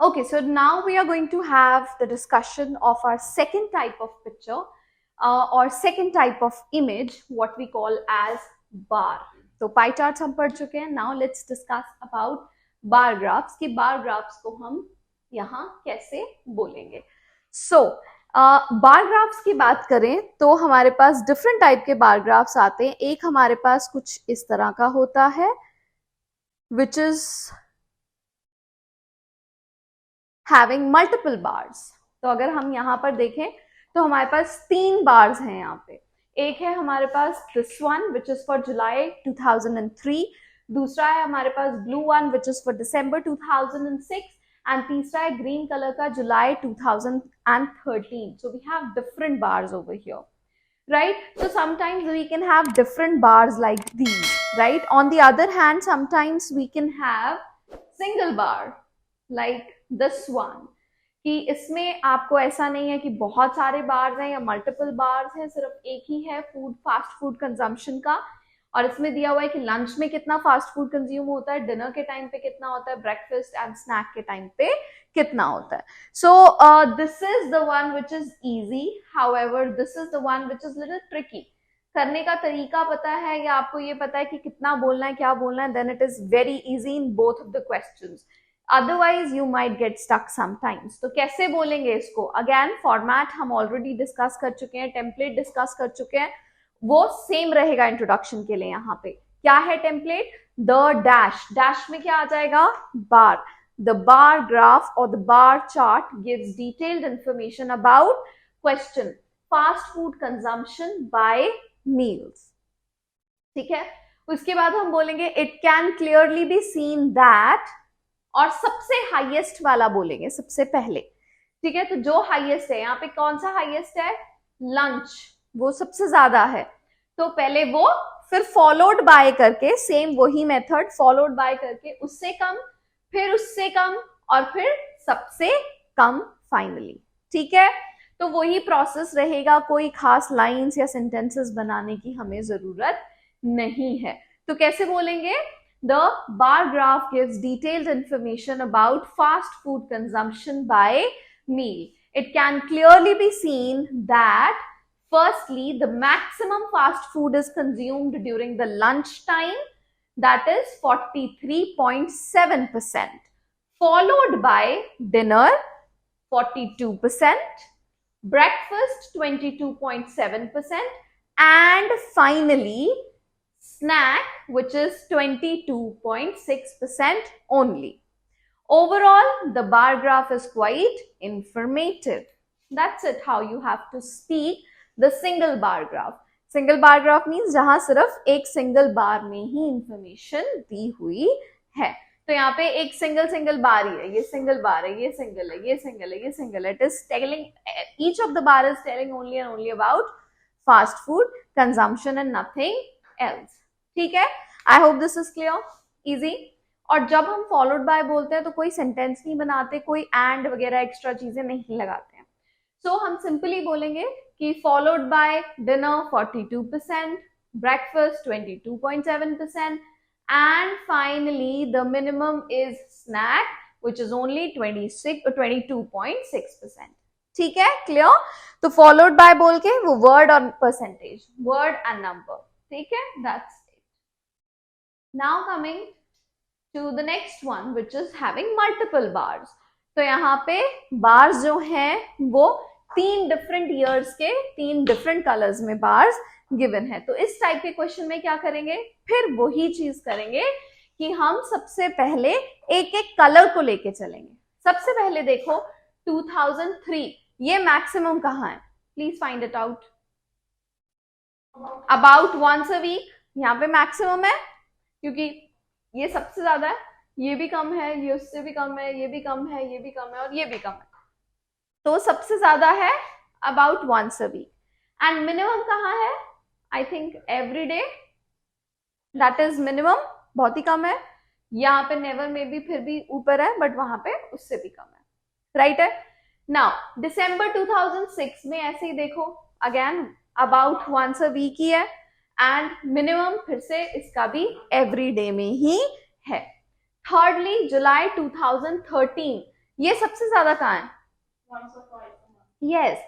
Okay, so now we are going to have the discussion of our second type of picture or second type of image, what we call as bar. तो pie charts हम पढ़ चुके हैं. Now let's discuss about bar graphs कि bar graphs को हम यहाँ कैसे बोलेंगे. So बार ग्राफ्स की बात करें तो हमारे पास डिफरेंट टाइप के बार ग्राफ्स आते हैं. एक हमारे पास कुछ इस तरह का होता है which is having multiple bars. तो अगर हम यहाँ पर देखें तो हमारे पास 3 बार्स हैं यहाँ पे. एक है हमारे पास this one which is for July 2003, दूसरा है हमारे पास blue one which is for December 2006 and तीसरा है green color का July 2013. So we have different bars over here, right? So sometimes we can have different bars like these, right? On the other hand, sometimes we can have single bar like this one कि इसमें आपको ऐसा नहीं है कि बहुत सारे bars हैं या मल्टीपल बार्स हैं, सिर्फ एक ही है फूड, फास्ट फूड कंजम्पशन का. और इसमें दिया हुआ है कि लंच में कितना फास्ट फूड कंज्यूम होता है, डिनर के टाइम पे कितना होता है, ब्रेकफास्ट एंड स्नैक के टाइम पे कितना होता है. सो this is the one which is easy. However this is the one which is little tricky. करने का तरीका पता है या आपको ये पता है कि कितना बोलना है, क्या बोलना है, then it is very easy in both of the questions. Otherwise you might get stuck sometimes. तो कैसे बोलेंगे इसको? अगेन फॉर्मेट हम ऑलरेडी डिस्कस कर चुके हैं, टेम्पलेट डिस्कस कर चुके हैं, वो सेम रहेगा इंट्रोडक्शन के लिए. यहाँ पे क्या है टेम्पलेट? The dash. डैश में क्या आ जाएगा? बार. द बार ग्राफ और the bar chart gives detailed information about question fast food consumption by meals. ठीक है. उसके बाद हम बोलेंगे it can clearly be seen that, और सबसे हाईएस्ट वाला बोलेंगे सबसे पहले. ठीक है. तो जो हाईएस्ट है यहाँ पे, कौन सा हाईएस्ट है? लंच, वो सबसे ज्यादा है. तो पहले वो, फिर फॉलोड बाय करके, सेम वही मेथड, फॉलोड बाय करके उससे कम, फिर उससे कम, और फिर सबसे कम फाइनली. ठीक है. तो वही प्रोसेस रहेगा, कोई खास लाइंस या सेंटेंसेस बनाने की हमें जरूरत नहीं है. तो कैसे बोलेंगे? The bar graph gives detailed information about fast food consumption by meal. It can clearly be seen that firstly, the maximum fast food is consumed during the lunch time, that is 43.7%, followed by dinner 42%, breakfast 22.7%, and finally snack which is 22.6% only. Overall, the bar graph is quite informative. That's it, how you have to speak the single bar graph. Single bar graph means जहां सिर्फ एक single bar में ही information दी हुई है. तो यहाँ पे एक single बार ही है, ये single बार है, ये single है, ये single है, ये single है. It is telling, each of the bar is telling only and only about fast food consumption and nothing else. ठीक है. I hope this is clear, easy. और जब हम फॉलोड बाय बोलते हैं तो कोई सेंटेंस नहीं बनाते, कोई एंड वगैरह एक्स्ट्रा चीजें नहीं लगाते हैं. सो हम सिंपली बोलेंगे कि followed by dinner 42%, breakfast 22.7%, and finally the minimum is snack which is only 22.6%. ठीक है. क्लियर. तो फॉलोड बाय बोल के वो वर्ड और परसेंटेज, वर्ड एंड नंबर. ठीक है. That's Now coming to the next one which is having multiple bars. तो यहाँ पे bars जो हैं वो 3 different years के 3 different colors में bars given है. तो इस टाइप के क्वेश्चन में क्या करेंगे? फिर वही चीज करेंगे कि हम सबसे पहले एक एक कलर को लेके चलेंगे. सबसे पहले देखो 2003, ये मैक्सिमम कहाँ है? Please find it out. About once a week यहाँ पे मैक्सिमम है क्योंकि ये सबसे ज्यादा है, ये भी कम है, ये उससे भी कम है, ये भी कम है, ये भी कम है और ये भी कम है. तो सबसे ज्यादा है about once a week. And minimum कहाँ है? I think every day, that is minimum, बहुत ही कम है. यहाँ पे नेवर में भी फिर भी ऊपर है, बट वहां पे उससे भी कम है. राइट है. नाउ दिसंबर 2006 में ऐसे ही देखो, again about once a week ही है, एंड मिनिमम फिर से इसका भी एवरी डे में ही है. थर्डली जुलाई 2013, ये सबसे ज्यादा कहाँ है? यस,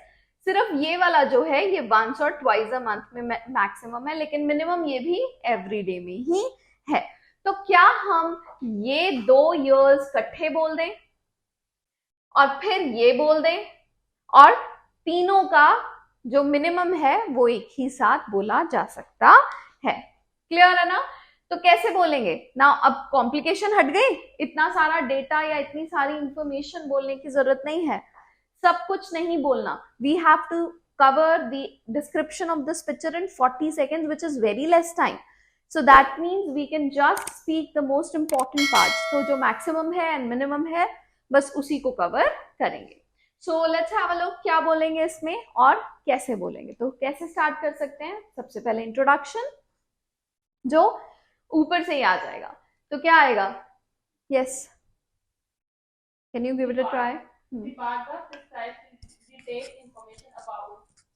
सिर्फ ये वाला जो है ये वंस और ट्वाइस अ मंथ में मैक्सिमम है, लेकिन मिनिमम ये भी एवरीडे में ही है। तो क्या हम ये 2 इयर्स इकट्ठे बोल दें और फिर ये बोल दें और तीनों का जो मिनिमम है वो एक ही साथ बोला जा सकता है? क्लियर है ना? तो कैसे बोलेंगे ना? अब कॉम्प्लिकेशन हट गई, इतना सारा डेटा या इतनी सारी इंफॉर्मेशन बोलने की जरूरत नहीं है, सब कुछ नहीं बोलना। We have to cover the description of this picture in 40 seconds, which is very less time. So that means we can just speak the most important parts. तो जो मैक्सिमम है एंड मिनिमम है बस उसी को कवर करेंगे। So let's have a look क्या बोलेंगे इसमें और कैसे बोलेंगे। तो कैसे स्टार्ट कर सकते हैं? सबसे पहले इंट्रोडक्शन जो ऊपर से ही आ जाएगा। तो क्या आएगा? Yes, can you give it a try? The paragraph describes detailed information about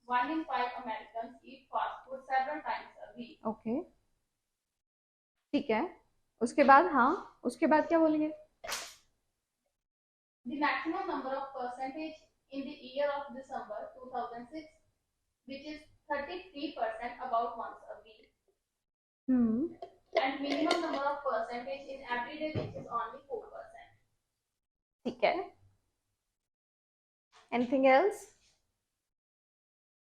1 in 5 Americans eat fast food several times a week. Okay, ठीक है। उसके बाद, हाँ, उसके बाद क्या बोलेंगे? The maximum number of percentage in the year of December 2006, which is 33% about once a week. And minimum number of percentage in every day, which is only 4%. ठीक है। Anything else?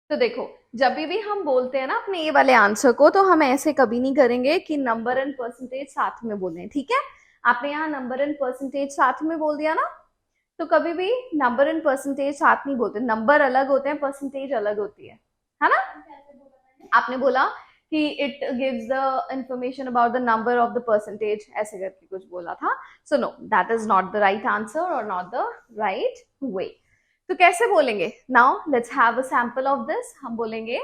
तो देखो, जब भी हम बोलते हैं ना अपने ये वाले आंसर को, तो हम ऐसे कभी नहीं करेंगे कि नंबर एंड परसेंटेज साथ में बोलें, ठीक है? आपने यहाँ नंबर एंड परसेंटेज साथ में बोल दिया ना, तो कभी भी नंबर एंड परसेंटेज साथ नहीं बोलते। नंबर अलग होते हैं, परसेंटेज अलग होती है ना? आपने बोला कि it gives the information about the number of the percentage, ऐसे करके कुछ बोला था। So no, that is not the right answer और नॉट द राइट वे। तो कैसे बोलेंगे? Now let's have a sample of this. हम बोलेंगे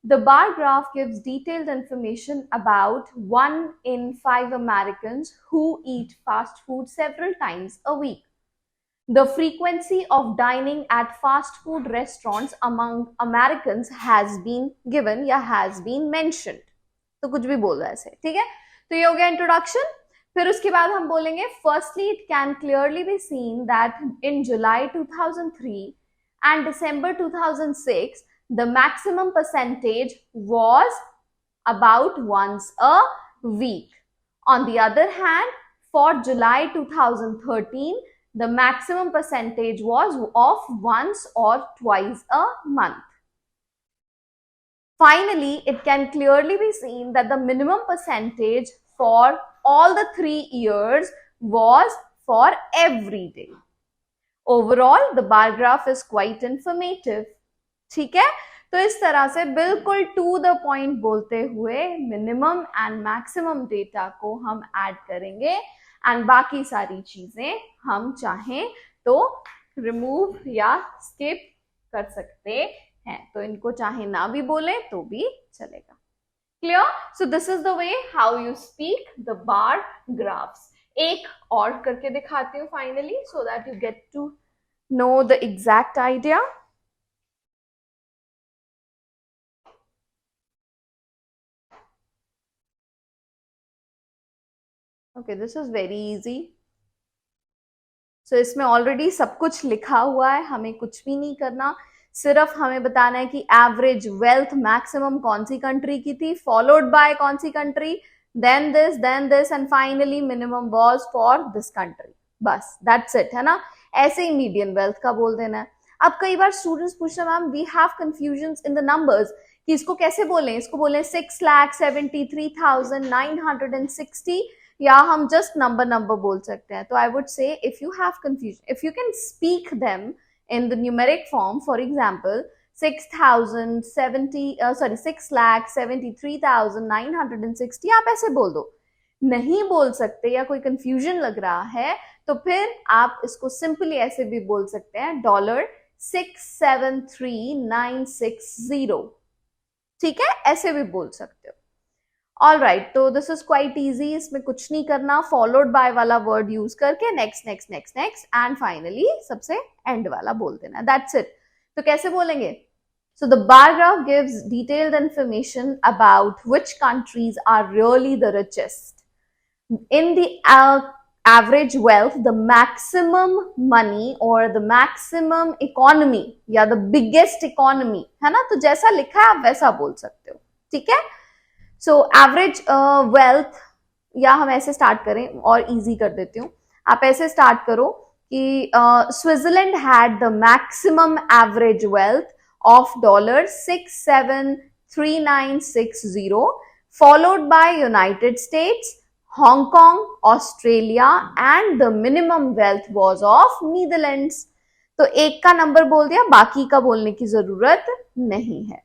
the bar graph gives detailed information about 1 in 5 Americans who eat fast food several times a week. The frequency of dining at fast food restaurants among Americans has been given या has been mentioned. तो कुछ भी बोल रहा है ऐसे, ठीक है? तो ये हो गया इंट्रोडक्शन। फिर उसके बाद हम बोलेंगे firstly it can clearly be seen that in July 2003 and December 2006 the maximum percentage was about once a week. On the other hand, for July 2013 the maximum percentage was of once or twice a month. Finally, it can clearly be seen that the minimum percentage for all the 3 years was for every day. Overall, the bar graph is quite informative. ठीक है? तो इस तरह से बिल्कुल to the point बोलते हुए minimum and maximum data को हम ऐड करेंगे एंड बाकी सारी चीजें हम चाहें तो रिमूव या स्किप कर सकते हैं। तो इनको चाहे ना भी बोले तो भी चलेगा। Clear? So this is the way how you speak the bar graphs. एक और करके दिखाती हूँ finally, so that you get to know the exact idea. Okay, this is very easy. So इसमें ऑलरेडी सब कुछ लिखा हुआ है, हमें कुछ भी नहीं करना, सिर्फ हमें बताना है कि एवरेज वेल्थ मैक्सिमम कौन सी कंट्री की थी, फॉलोड बाय कौन सी country, then this and finally minimum was for this country. बस दैट्स इट, है ना? ऐसे ही मीडियन वेल्थ का बोल देना है। अब कई बार स्टूडेंट्स पूछते हैं ma'am we have confusion in the numbers कि इसको कैसे बोलें, इसको बोलें 6,73,960 या हम जस्ट नंबर बोल सकते हैं। तो I would say if you have confusion, if you can speak them in the numeric form, for example 6,73,960 आप ऐसे बोल दो। नहीं बोल सकते या कोई कंफ्यूजन लग रहा है तो फिर आप इसको सिंपली ऐसे भी बोल सकते हैं $673,960, ठीक है? ऐसे भी बोल सकते हो। ऑल राइट, तो दिस इज क्वाइट इजी, इसमें कुछ नहीं करना, फॉलोड बाय वाला वर्ड यूज करके next next next next and finally सबसे एंड वाला बोल देना, दैट्स इट। तो कैसे बोलेंगे? So the bar graph gives detailed information about which countries are really the richest in the average wealth, the maximum money or the maximum economy या the biggest economy, है ना, तो जैसा लिखा है आप वैसा बोल सकते हो, ठीक है। सो एवरेज वेल्थ, या हम ऐसे स्टार्ट करें और इजी कर देती हूँ, आप ऐसे स्टार्ट करो कि Switzerland had the maximum average wealth of $6,73960, followed by United States, Hong Kong, Australia, and the minimum wealth was of Netherlands. तो एक का नंबर बोल दिया, बाकी का बोलने की जरूरत नहीं है.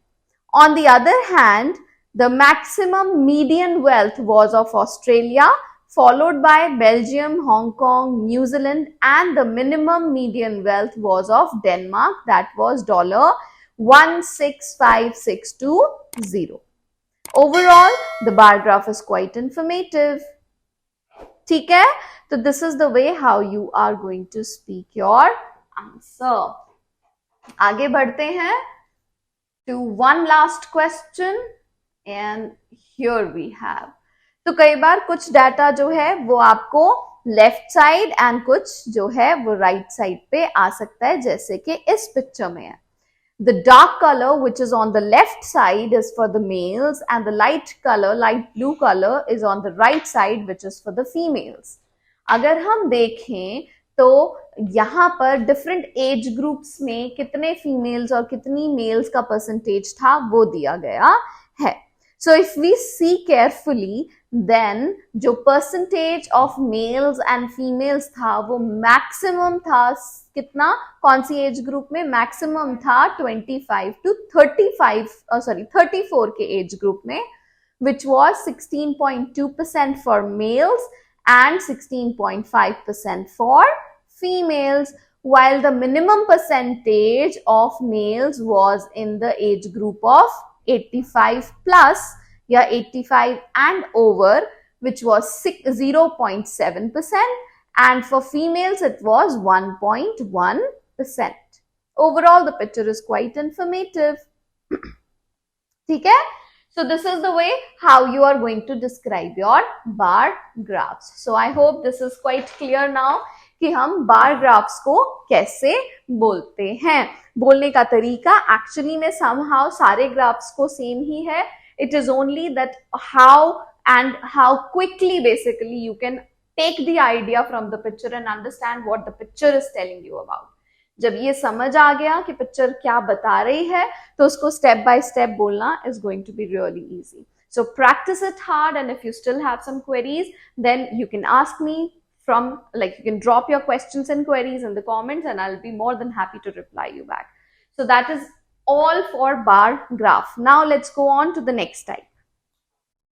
On the other hand, the maximum median wealth was of Australia, followed by Belgium, Hong Kong, New Zealand, and the minimum median wealth was of Denmark, that was $165,620. Overall, the bar graph is quite informative. ठीक है, तो this is the way how you are going to speak your answer. आगे बढ़ते हैं to one last question, and here we have. तो कई बार कुछ data जो है वो आपको लेफ्ट साइड एंड कुछ जो है वो राइट साइड पे आ सकता है, जैसे कि इस पिक्चर में है. The dark color which is on the left side is for the males and the light color, light blue color is on the right side which is for the females. अगर हम देखें तो यहाँ पर different age groups में कितने females और कितनी मेल्स का परसेंटेज था वो दिया गया है. So if we see carefully, then जो percentage of males and females था वो maximum था कितना, कौन सी एज ग्रुप में maximum था 25 to 34 के एज ग्रुप में, which was 16.2% for males and 16.5% for females, while the minimum percentage of males was in the age group of 85 plus या 85 and over, which was 0.7%, and for females it was 1.1%. Overall, the picture is quite informative. ठीक है, so this is the way how you are going to describe your bar graphs. So I hope this is quite clear now कि हम बार graphs को कैसे बोलते हैं. बोलने का तरीका एक्चुअली में somehow सारे ग्राफ्स को सेम ही है. It is only that how quickly basically you can take the idea from the picture and understand what the picture is telling you about. जब ये समझ आ गया कि पिक्चर क्या बता रही है तो उसको स्टेप बाय स्टेप बोलना is going to be really easy. So practice it hard, and if you still have some queries, then you can ask me you can drop your questions and queries in the comments, and I'll be more than happy to reply you back. So that is all for bar graph. Now let's go on to the next type.